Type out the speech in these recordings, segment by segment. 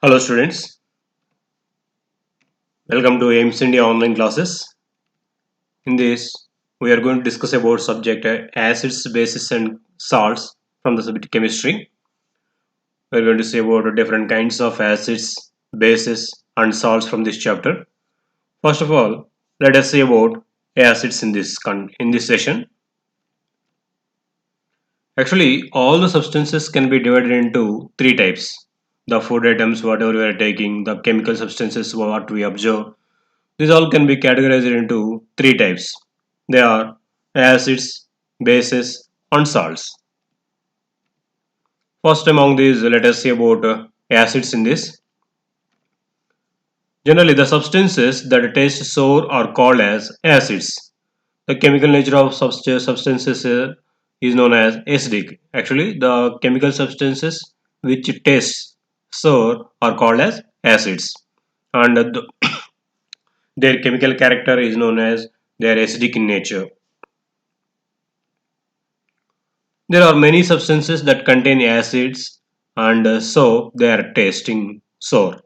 Hello students, welcome to AIMS India online classes. In this, we are going to discuss about subject acids, bases and salts from the subject chemistry. We are going to see about different kinds of acids, bases and salts from this chapter. First of all, let us see about acids in this session. Actually, all the substances can be divided into three types. The food items, whatever we are taking, the chemical substances, what we observe. These all can be categorized into three types. They are acids, bases, and salts. First among these, let us see about acids in this. Generally, the substances that taste sour are called as acids. The chemical nature of substances is known as acidic. Actually, the chemical substances which taste sour are called as acids, and their chemical character is known as they are acidic in nature. There are many substances that contain acids and so they are tasting sour.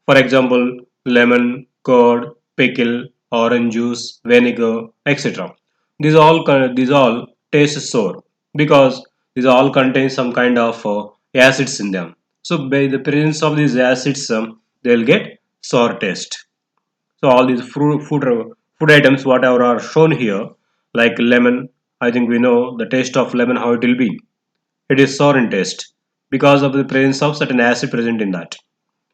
For example, lemon, curd, pickle, orange juice, vinegar, etc. These all taste sour because these all contain some kind of acids in them. So by the presence of these acids, they'll get sour taste. So all these food items, whatever are shown here, like lemon, I think we know the taste of lemon how it will be. It is sour in taste because of the presence of certain acid present in that.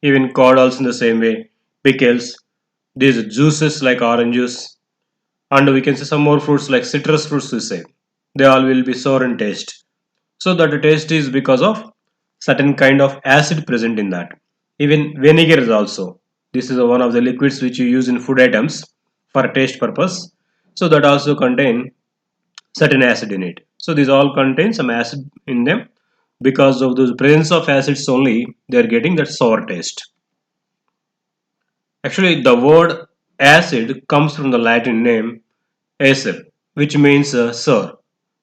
Even curd also in the same way. Pickles, these juices like orange juice, and we can see some more fruits like citrus fruits. We say they all will be sour in taste. So that the taste is because of certain kind of acid present in that. Even vinegar is also. This is one of the liquids which you use in food items for taste purpose. So that also contain certain acid in it. So these all contain some acid in them. Because of the presence of acids only, they are getting that sour taste. Actually, the word acid comes from the Latin name acer, which means sour.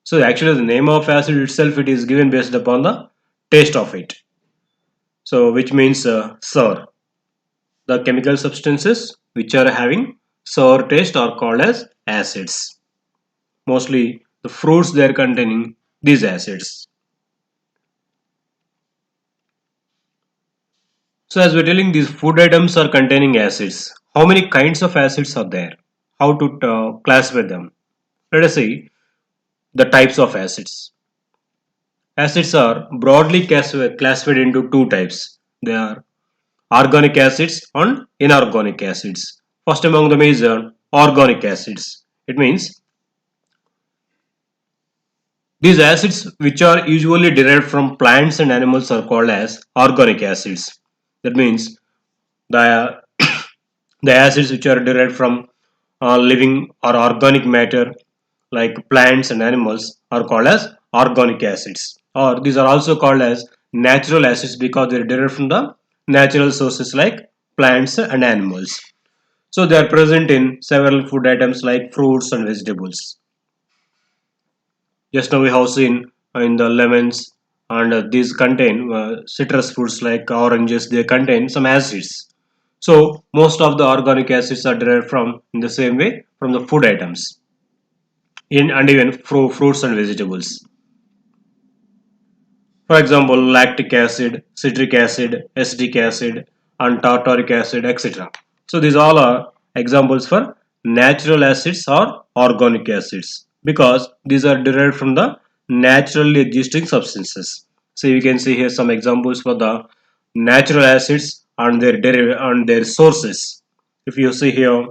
So actually, the name of acid itself it is given based upon the taste of it. So which means sour. The chemical substances which are having sour taste are called as acids. Mostly the fruits they are containing these acids. So as we're telling these food items are containing acids, how many kinds of acids are there? How to classify them? Let us see the types of acids. Acids are broadly classified into two types. They are organic acids and inorganic acids. First among them is organic acids. It means these acids which are usually derived from plants and animals are called as organic acids. That means the the acids which are derived from living or organic matter like plants and animals are called as organic acids, or these are also called as natural acids because they are derived from the natural sources like plants and animals. So they are present in several food items like fruits and vegetables. Just now we have seen in the lemons, and these contain citrus fruits like oranges, they contain some acids. So most of the organic acids are derived from in the same way from the food items in and even fruits and vegetables. For example, lactic acid, citric acid, acetic acid, and tartaric acid, etc. So these all are examples for natural acids or organic acids because these are derived from the naturally existing substances. So you can see here some examples for the natural acids and their sources. If you see here,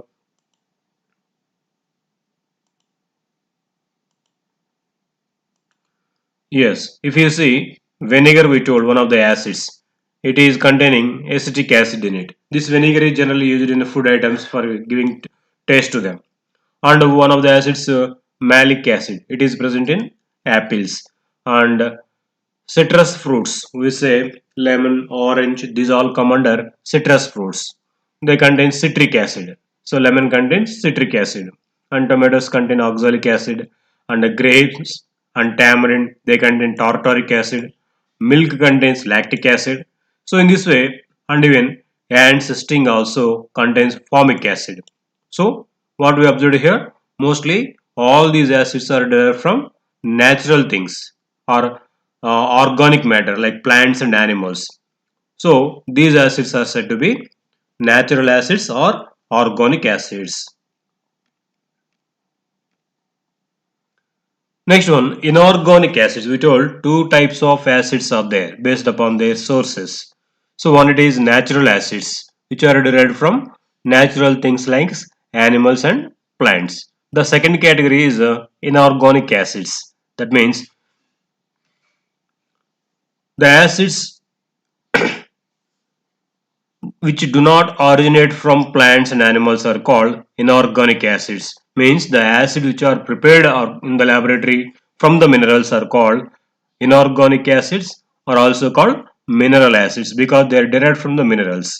yes, if you see vinegar, we told one of the acids, it is containing acetic acid in it. This vinegar is generally used in food items for giving taste to them. And one of the acids, malic acid, it is present in apples and citrus fruits. We say lemon, orange, these all come under citrus fruits. They contain citric acid. So lemon contains citric acid, and tomatoes contain oxalic acid, and grapes and tamarind they contain tartaric acid. Milk contains lactic acid. So in this way, and even ants sting also contains formic acid. So what we observed here, mostly all these acids are derived from natural things or organic matter like plants and animals. So these acids are said to be natural acids or organic acids. Next one, inorganic acids. We told two types of acids are there based upon their sources. So one, it is natural acids which are derived from natural things like animals and plants. The second category is inorganic acids. That means the acids which do not originate from plants and animals are called inorganic acids. Means the acid which are prepared in the laboratory from the minerals are called inorganic acids, or also called mineral acids because they are derived from the minerals.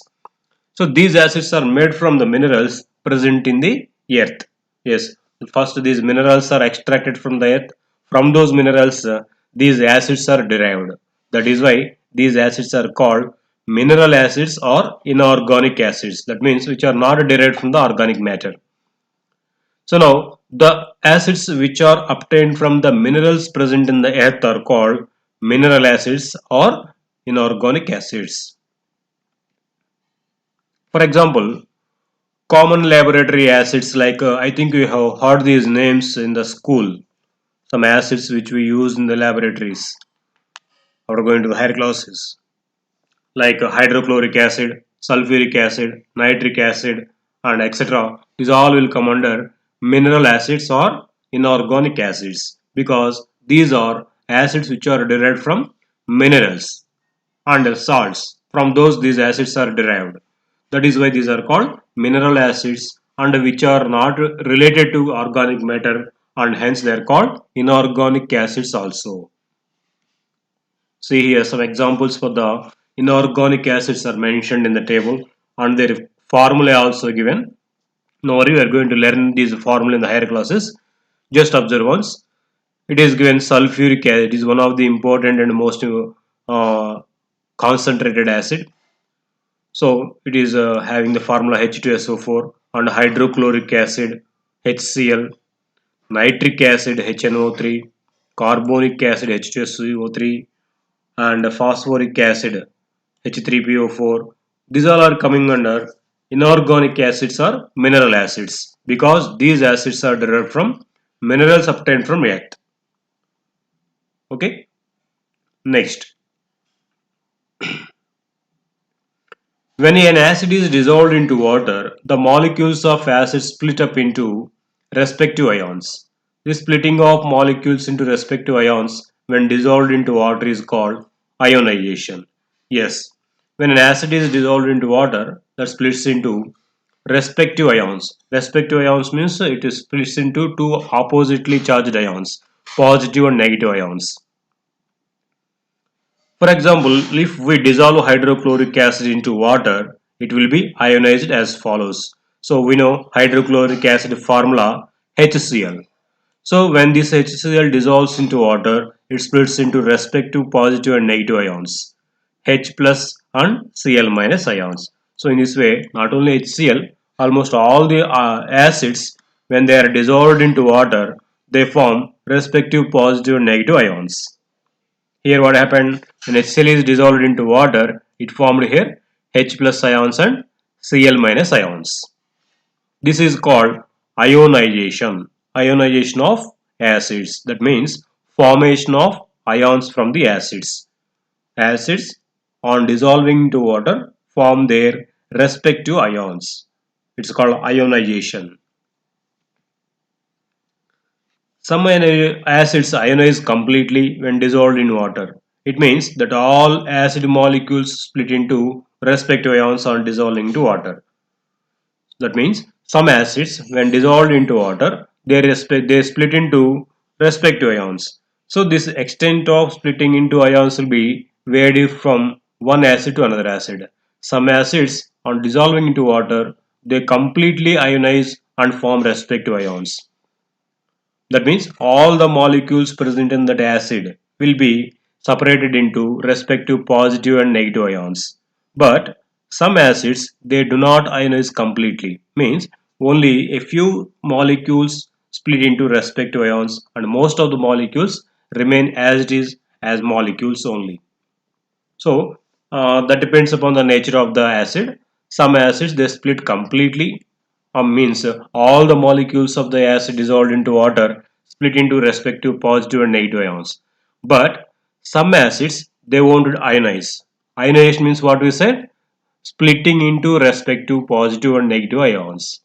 So these acids are made from the minerals present in the earth. Yes, first these minerals are extracted from the earth. From those minerals, these acids are derived. That is why these acids are called mineral acids or inorganic acids. That means which are not derived from the organic matter. So now the acids which are obtained from the minerals present in the earth are called mineral acids or inorganic acids. For example, common laboratory acids like I think you have heard these names in the school. Some acids which we use in the laboratories after going to the higher classes like hydrochloric acid, sulfuric acid, nitric acid, and etc. These all will come under mineral acids or inorganic acids because these are acids which are derived from minerals and salts. From those these acids are derived. That is why these are called mineral acids and which are not related to organic matter, and hence they are called inorganic acids also. See here some examples for the inorganic acids are mentioned in the table and their formula also given. No worry, we are going to learn these formula in the higher classes. Just observe once. It is given sulfuric acid. It is one of the important and most concentrated acid. So it is having the formula H2SO4 and hydrochloric acid HCl, nitric acid HNO3, carbonic acid H2SO3, and phosphoric acid H3PO4. These all are coming under inorganic acids or mineral acids because these acids are derived from minerals obtained from earth. Okay. Next, when an acid is dissolved into water, the molecules of acid split up into respective ions. This splitting of molecules into respective ions when dissolved into water is called ionization. Yes, when an acid is dissolved into water, that splits into respective ions. Respective ions means it is splits into two oppositely charged ions, positive and negative ions. For example, if we dissolve hydrochloric acid into water, it will be ionized as follows. So we know hydrochloric acid formula HCl. So when this HCl dissolves into water, it splits into respective positive and negative ions, H plus and Cl minus ions. So in this way, not only HCl, almost all the acids, when they are dissolved into water, they form respective positive and negative ions. Here what happened, when HCl is dissolved into water, it formed here H plus ions and Cl minus ions. This is called ionization. Ionization of acids. That means formation of ions from the acids. Acids on dissolving into water form their respective ions. It's called ionization. Some acids ionize completely when dissolved in water. It means that all acid molecules split into respective ions on dissolving into water. That means some acids when dissolved into water they split into respective ions. So this extent of splitting into ions will be varied from one acid to another acid. Some acids on dissolving into water they completely ionize and form respective ions. That means all the molecules present in that acid will be separated into respective positive and negative ions. But some acids they do not ionize completely, means only a few molecules split into respective ions and most of the molecules remain as it is as molecules only. So that depends upon the nature of the acid. Some acids they split completely, means all the molecules of the acid dissolved into water split into respective positive and negative ions. But some acids they won't ionize. Ionization means what we said, splitting into respective positive and negative ions.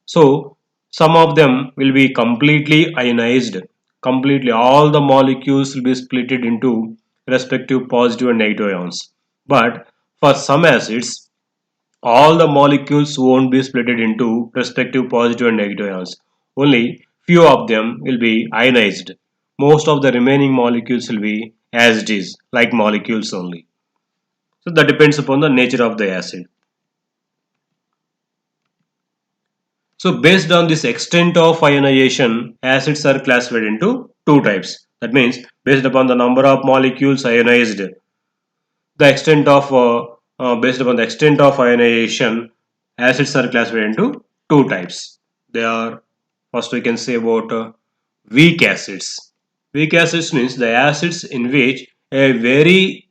So some of them will be completely ionized. Completely all the molecules will be split into respective positive and negative ions. But for some acids, all the molecules won't be split into respective positive and negative ions. Only few of them will be ionized. Most of the remaining molecules will be as it is, like molecules only. So that depends upon the nature of the acid. So based on this extent of ionization, acids are classified into two types. That means based upon the number of molecules ionized, the extent of based upon the extent of ionization, acids are classified into two types. They are, first we can say about weak acids. Weak acids means the acids in which a very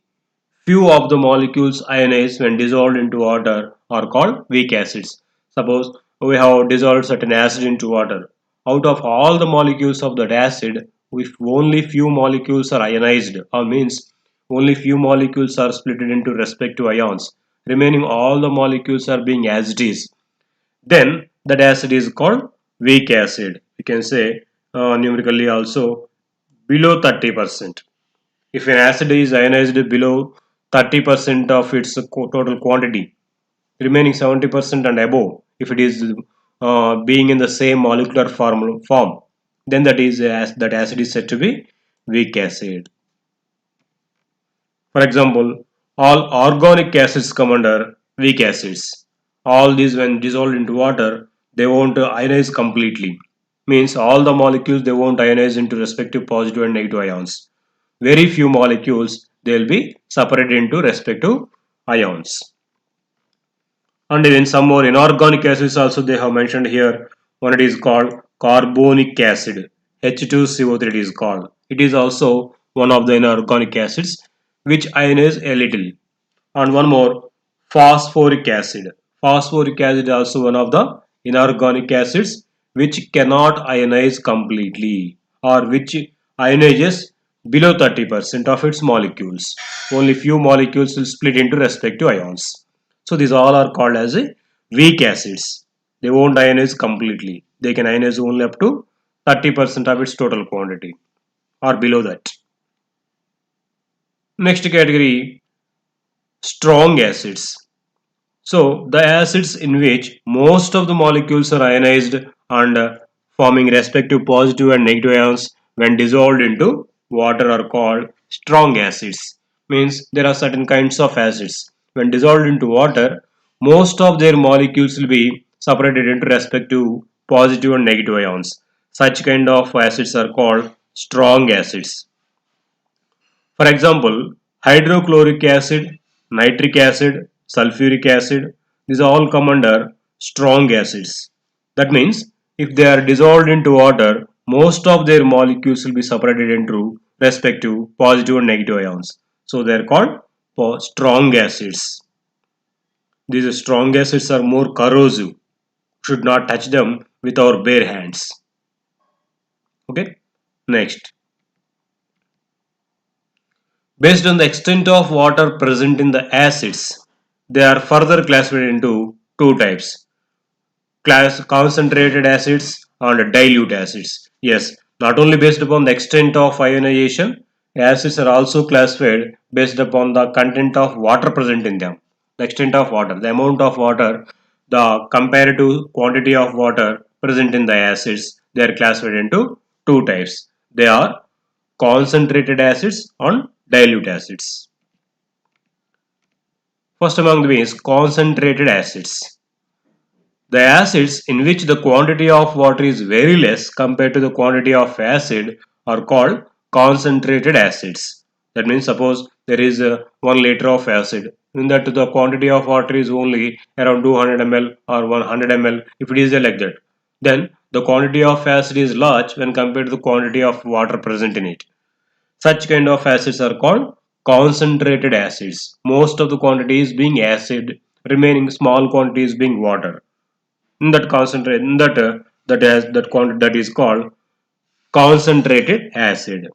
few of the molecules ionized when dissolved into water are called weak acids. Suppose we have dissolved certain acid into water. Out of all the molecules of that acid, if only few molecules are ionized, or means only few molecules are split into respective ions, remaining all the molecules are being as it is, then that acid is called weak acid. You can say numerically also below 30%. If an acid is ionized below 30% of its total quantity, remaining 70% and above, if it is being in the same molecular form, then that acid is said to be weak acid. For example, all organic acids come under weak acids. All these when dissolved into water, they won't ionize completely. Means all the molecules they won't ionize into respective positive and negative ions. Very few molecules they will be separated into respective ions. And even some more inorganic acids also they have mentioned here. One it is called carbonic acid. H2CO3 it is called. It is also one of the inorganic acids which ionize a little. And one more, phosphoric acid. Phosphoric acid is also one of the inorganic acids which cannot ionize completely, or which ionizes below 30% of its molecules. Only few molecules will split into respective ions. So these all are called as a weak acids. They won't ionize completely. They can ionize only up to 30% of its total quantity or below that. Next category, strong acids. So the acids in which most of the molecules are ionized and forming respective positive and negative ions when dissolved into water are called strong acids. Means there are certain kinds of acids. When dissolved into water, most of their molecules will be separated into respective positive and negative ions. Such kind of acids are called strong acids. For example, hydrochloric acid, nitric acid, sulfuric acid, these all come under strong acids. That means if they are dissolved into water, most of their molecules will be separated into respective positive and negative ions. So they are called strong acids. These strong acids are more corrosive. Should not touch them with our bare hands. Okay. Next. Based on the extent of water present in the acids, they are further classified into two types, concentrated acids and dilute acids. Yes, not only based upon the extent of ionization, acids are also classified based upon the content of water present in them. The extent of water, the amount of water, the comparative quantity of water present in the acids, they are classified into two types. They are concentrated acids and dilute acids. First among them is concentrated acids. The acids in which the quantity of water is very less compared to the quantity of acid are called concentrated acids. That means suppose there is 1 liter of acid in that the quantity of water is only around 200 ml or 100 ml, if it is like that, then the quantity of acid is large when compared to the quantity of water present in it. Such kind of acids are called concentrated acids. Most of the quantity is being acid, remaining small quantity is being water. In that concentrate, in that that quantity, that is called concentrated acid.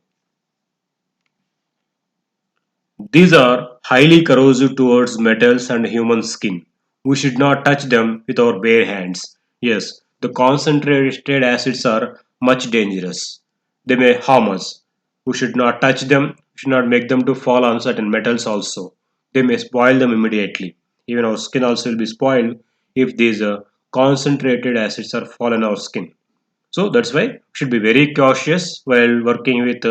These are highly corrosive towards metals and human skin. We should not touch them with our bare hands. Yes, the concentrated acids are much dangerous. They may harm us. We should not touch them, we should not make them to fall on certain metals also. They may spoil them immediately. Even our skin also will be spoiled if these concentrated acids are fall on our skin. So that's why we should be very cautious while working with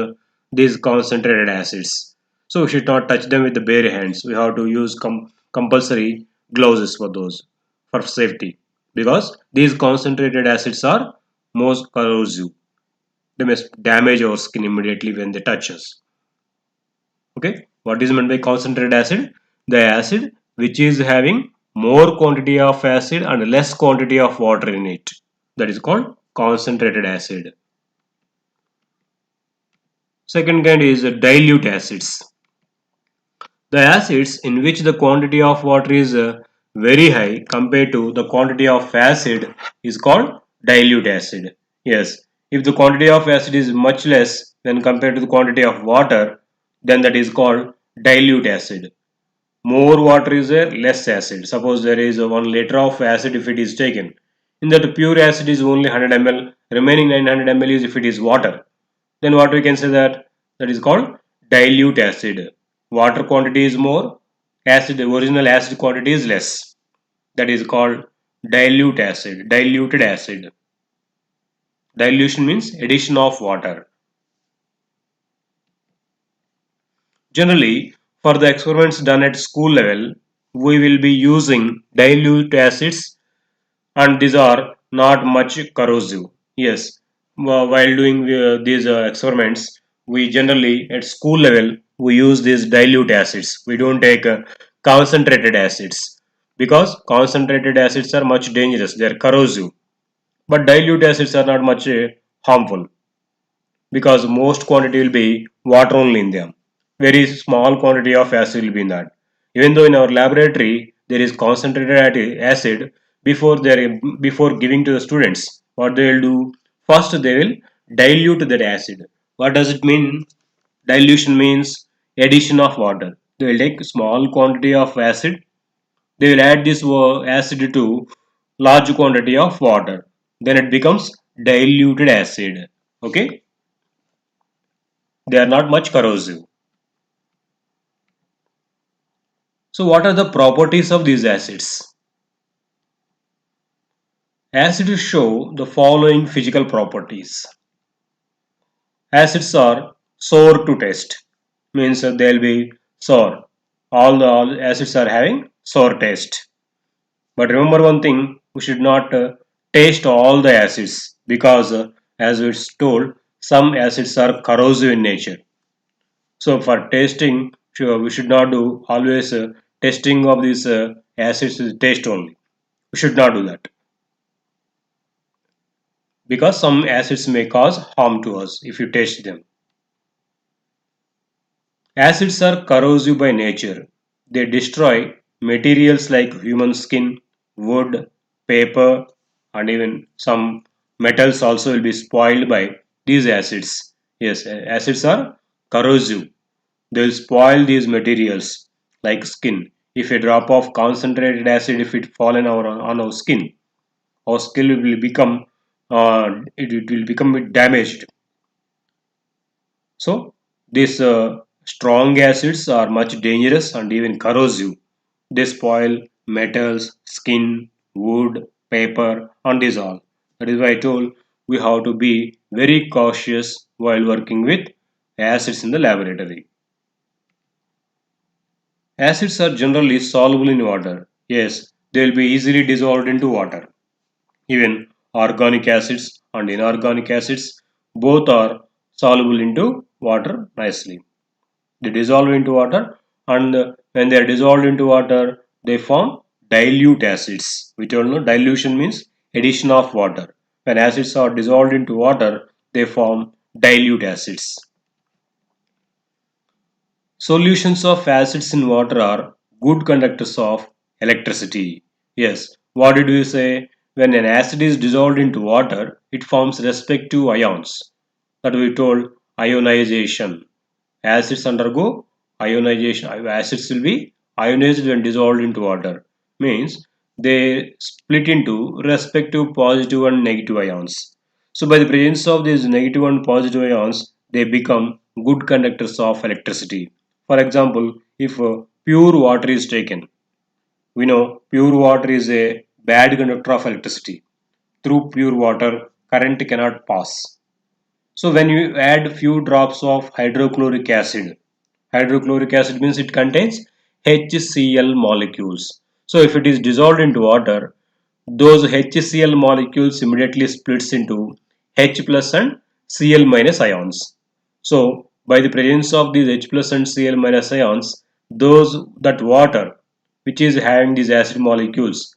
these concentrated acids. So we should not touch them with the bare hands. We have to use compulsory gloves for those for safety, because these concentrated acids are most corrosive. They may damage our skin immediately when they touch us. Okay, what is meant by concentrated acid? The acid which is having more quantity of acid and less quantity of water in it. That is called concentrated acid. Second kind is dilute acids. The acids in which the quantity of water is very high compared to the quantity of acid is called dilute acid. Yes, if the quantity of acid is much less when compared to the quantity of water, then that is called dilute acid. More water is there, less acid. Suppose there is 1 liter of acid if it is taken. In that pure acid is only 100 ml, remaining 900 ml is if it is water. Then what we can say that is called dilute acid. Water quantity is more, acid, the original acid quantity is less. That is called dilute acid, diluted acid. Dilution means addition of water. Generally, for the experiments done at school level, we will be using dilute acids, and these are not much corrosive. Yes, while doing these experiments, we generally at school level we use these dilute acids. We don't take concentrated acids, because concentrated acids are much dangerous. They are corrosive, but dilute acids are not much harmful, because most quantity will be water only in them. Very small quantity of acid will be in that. Even though in our laboratory there is concentrated acid, before giving to the students, what they will do first, they will dilute that acid. What does it mean? Dilution means addition of water. They will take small quantity of acid. They will add this acid to large quantity of water. Then it becomes diluted acid. Okay, they are not much corrosive. So what are the properties of these acids? Acids show the following physical properties. Acids are sour to taste, means they'll be sour. All acids are having sour taste. But remember one thing, we should not taste all the acids, because as it's told, some acids are corrosive in nature. So for tasting, sure, we should not do always testing of these acids is taste only. We should not do that, because some acids may cause harm to us if you taste them. Acids are corrosive by nature. They destroy materials like human skin, wood, paper, and even some metals also will be spoiled by these acids. Yes, acids are corrosive. They will spoil these materials like skin. If a drop of concentrated acid, if it fall on our skin, our skin will become it will become damaged. So these strong acids are much dangerous and even corrosive. They spoil metals, skin, wood, paper, and this all. That is why I told we have to be very cautious while working with acids in the laboratory. Acids are generally soluble in water. Yes, they will be easily dissolved into water. Even organic acids and inorganic acids both are soluble into water nicely. They dissolve into water and when they are dissolved into water, they form dilute acids. We all know dilution means addition of water. When acids are dissolved into water, they form dilute acids. Solutions of acids in water are good conductors of electricity. Yes, what did we say? When an acid is dissolved into water, it forms respective ions. That we told ionization. Acids undergo ionization. Acids will be ionized when dissolved into water. Means they split into respective positive and negative ions. So by the presence of these negative and positive ions, they become good conductors of electricity. For example, if pure water is taken, we know pure water is a bad conductor of electricity. Through pure water, current cannot pass. So when you add few drops of hydrochloric acid means it contains HCl molecules. So if it is dissolved into water, those HCl molecules immediately splits into H plus and Cl minus ions. So by the presence of these H plus and Cl minus ions, that water which is having these acid molecules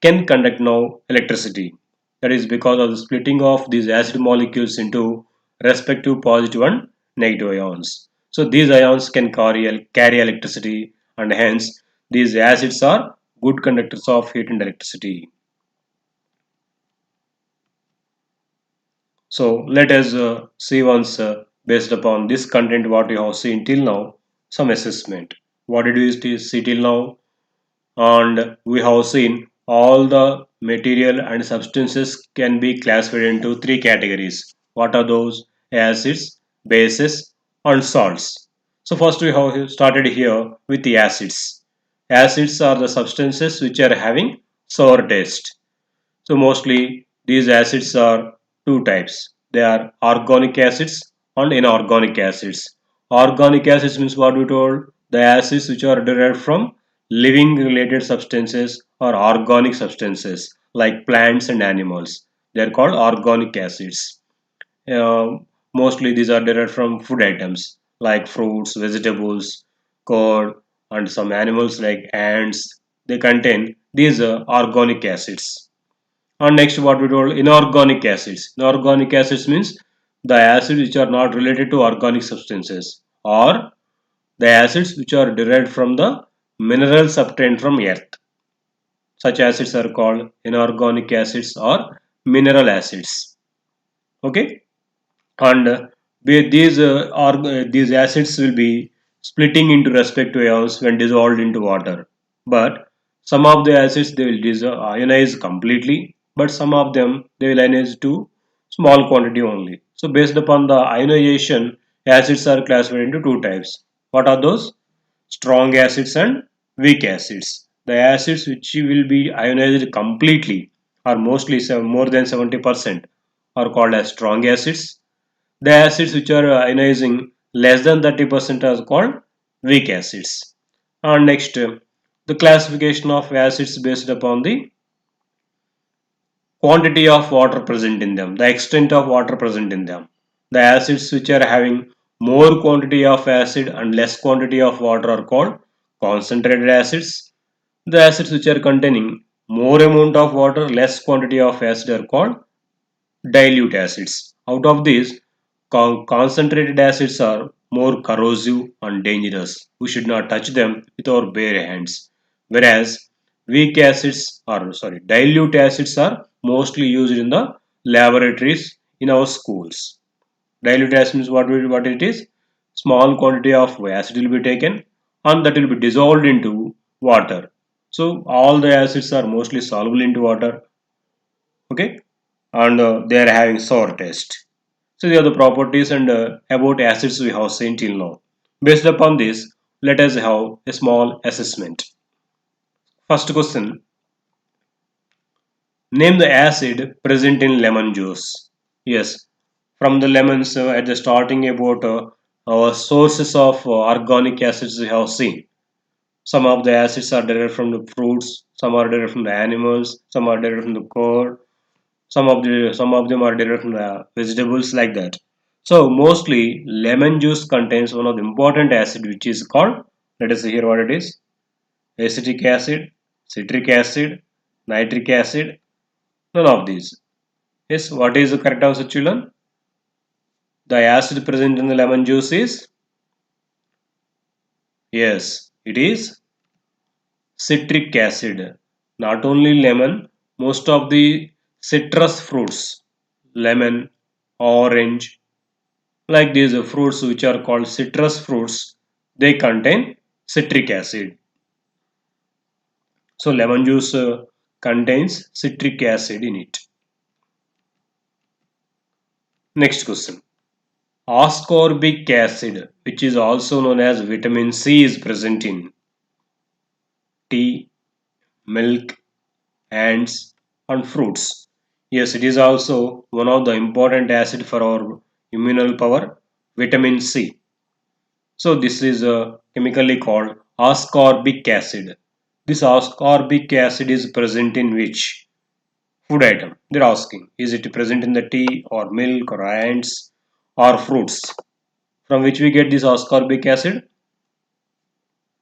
can conduct now electricity. That is because of the splitting of these acid molecules into respective positive and negative ions. So these ions can carry electricity, and hence these acids are good conductors of heat and electricity. So let us see once based upon this content what we have seen till now, some assessment. What did we see till now? And we have seen all the material and substances can be classified into three categories. What are those? Acids, bases, and salts. So first we have started here with the acids. Acids are the substances which are having sour taste. So mostly these acids are two types. They are organic acids and inorganic acids. Organic acids means what we told, the acids which are derived from living related substances or organic substances like plants and animals. They are called organic acids. Uh, Mostly these are derived from food items like fruits, vegetables, corn, and some animals like ants. They contain these organic acids. And next what we told, inorganic acids. Inorganic acids means the acids which are not related to organic substances, or the acids which are derived from the minerals obtained from earth. Such acids are called inorganic acids or mineral acids. Okay, and these acids will be splitting into respective ions when dissolved into water. But some of the acids they will ionize completely, but some of them they will ionize to small quantity only. So based upon the ionization, acids are classified into two types. What are those? Strong acids and weak acids. The acids which will be ionized completely or mostly more than 70% are called as strong acids. The acids which are ionizing less than 30% are called weak acids. And next, the classification of acids based upon the quantity of water present in them, the extent of water present in them. The acids which are having more quantity of acid and less quantity of water are called concentrated acids. The acids which are containing more amount of water, less quantity of acid are called dilute acids. Out of these, concentrated acids are more corrosive and dangerous. We should not touch them with our bare hands. Whereas dilute acids are mostly used in the laboratories in our schools. Dilute acid means what it is? Small quantity of acid will be taken and that will be dissolved into water. So all the acids are mostly soluble into water. Okay, and they are having sour taste. So these are the properties and about acids we have seen till now. Based upon this, let us have a small assessment. First question: name the acid present in lemon juice. Yes, from the lemons at the starting about our sources of organic acids we have seen. Some of the acids are derived from the fruits, some are derived from the animals, some are derived from the core, some of them are derived from the vegetables like that. So mostly lemon juice contains one of the important acid which is called Let us see here what it is. Acetic acid, citric acid, nitric acid, none of these. Yes, what is the correct answer, children? The acid present in the lemon juice is, yes, it is citric acid. Not only lemon, most of the citrus fruits, lemon, orange, like these fruits which are called citrus fruits, they contain citric acid. So lemon juice contains citric acid in it. Next question. Ascorbic acid, which is also known as vitamin C, is present in tea, milk, ants, and fruits. Yes, it is also one of the important acid for our immunal power, vitamin C. So this is chemically called ascorbic acid. This ascorbic acid is present in which food item? They're asking. Is it present in the tea or milk or ants or fruits? From which we get this ascorbic acid?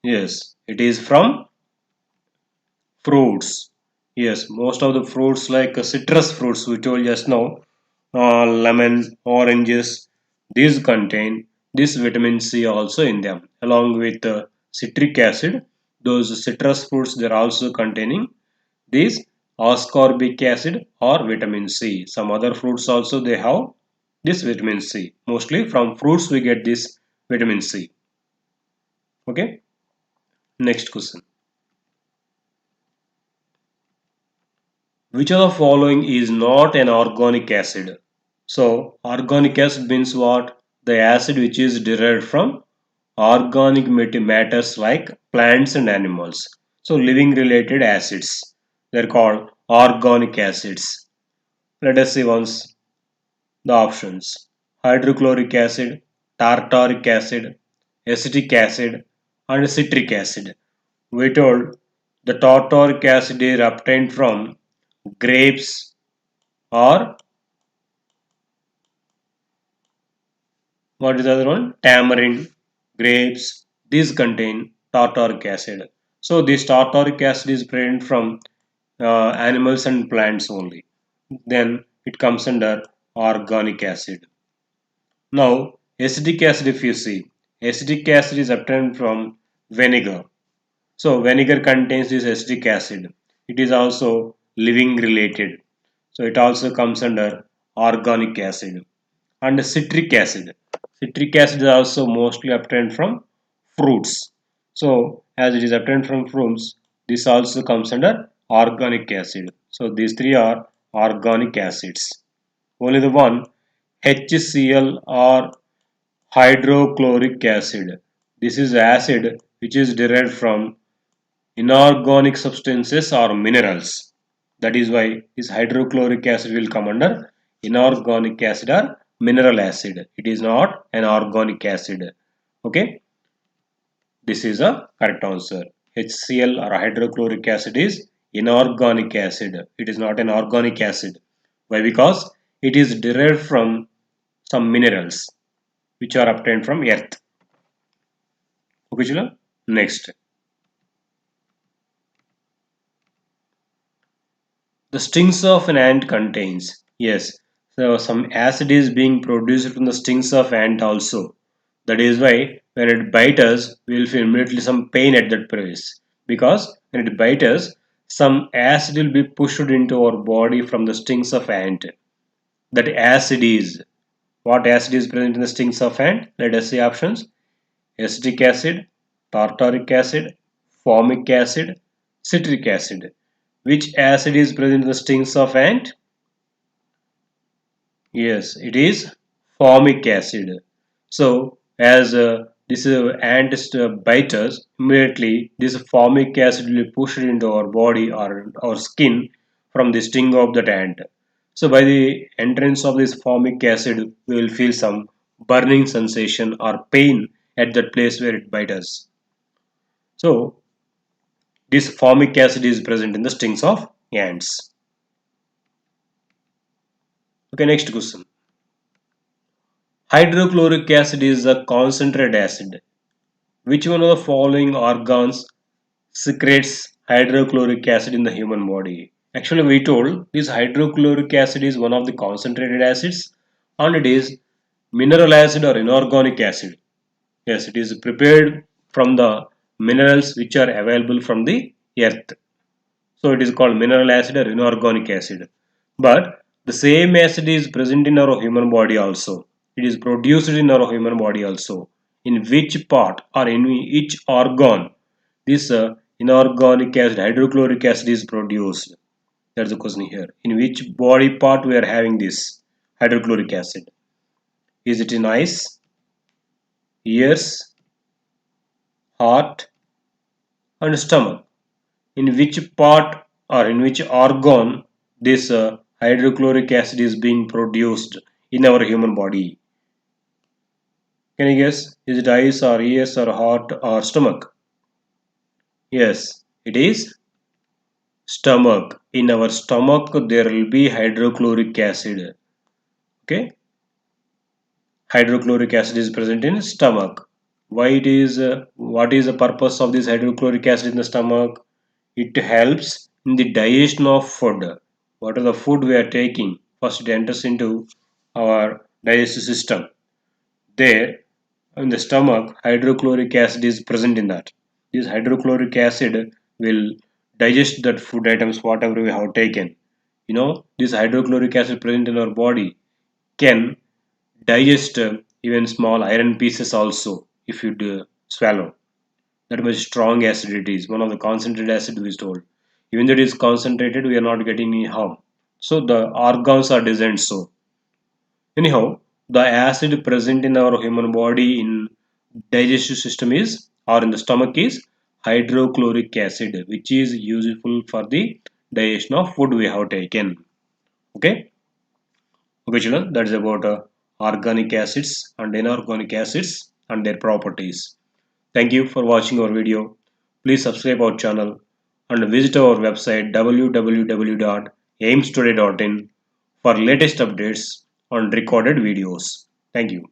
Yes, it is from fruits. Yes, most of the fruits like citrus fruits we told just now, lemons, oranges, these contain this vitamin C also in them. Along with citric acid, those citrus fruits they are also containing this ascorbic acid or vitamin C. Some other fruits also they have this vitamin C. Mostly from fruits we get this vitamin C. Okay. Next question. Which of the following is not an organic acid? So, organic acid means what? The acid which is derived from organic matters like plants and animals. So, living related acids. They are called organic acids. Let us see once the options. Hydrochloric acid, tartaric acid, acetic acid, and citric acid. We told the tartaric acid is obtained from grapes or what is the other one? Tamarind, grapes. These contain tartaric acid. So this tartaric acid is present from animals and plants only. Then it comes under organic acid. Now acetic acid, if you see, acetic acid is obtained from vinegar. So vinegar contains this acetic acid. It is also living related. So it also comes under organic acid. And citric acid. Citric acid is also mostly obtained from fruits. So as it is obtained from fruits, this also comes under organic acid. So these three are organic acids. Only the one HCl or hydrochloric acid. This is acid which is derived from inorganic substances or minerals. That is why this hydrochloric acid will come under inorganic acid or mineral acid. It is not an organic acid. Okay, this is a correct answer. HCl or hydrochloric acid is inorganic acid. It is not an organic acid. Why? Because it is derived from some minerals which are obtained from earth. Okay, children? Next. The stings of an ant contains, yes, so some acid is being produced from the stings of ant also. That is why when it bites us, we will feel immediately some pain at that place. Because when it bites us, some acid will be pushed into our body from the stings of ant. That acid is, what acid is present in the stings of ant? Let us see options. Acetic acid, tartaric acid, formic acid, citric acid. Which acid is present in the stings of ant? Yes, it is formic acid. So, as this ant bites us, immediately this formic acid will be pushed into our body or our skin from the sting of that ant. So, by the entrance of this formic acid, we will feel some burning sensation or pain at that place where it bites us. So, this formic acid is present in the stings of ants. Okay, next question. Hydrochloric acid is a concentrated acid. Which one of the following organs secretes hydrochloric acid in the human body? Actually, we told this hydrochloric acid is one of the concentrated acids and it is mineral acid or inorganic acid. Yes, it is prepared from the minerals which are available from the earth. So it is called mineral acid or inorganic acid. But the same acid is present in our human body also. It is produced in our human body also. In which part or in which organ this inorganic acid, hydrochloric acid is produced? That's the question here. In which body part we are having this hydrochloric acid? Is it in eyes, ears, heart, and stomach? In which part or in which organ this hydrochloric acid is being produced in our human body? Can you guess? Is it eyes or ears or heart or stomach? Yes, it is stomach. In our stomach there will be hydrochloric acid. Okay, hydrochloric acid is present in stomach. Why it is? What is the purpose of this hydrochloric acid in the stomach? It helps in the digestion of food. What are the food we are taking? First it enters into our digestive system. There in the stomach, hydrochloric acid is present in that. This hydrochloric acid will digest that food items whatever we have taken. This hydrochloric acid present in our body can digest even small iron pieces also if you swallow. That much strong acid it is. One of the concentrated acid we told. Even though it is concentrated, we are not getting any harm. So the organs are designed so. Anyhow, the acid present in our human body in digestive system is or in the stomach is hydrochloric acid, which is useful for the digestion of food we have taken. Okay, okay, children. That is about organic acids and inorganic acids and their properties. Thank you for watching our video. Please subscribe our channel and visit our website www.aimstoday.in for latest updates on recorded videos. Thank you.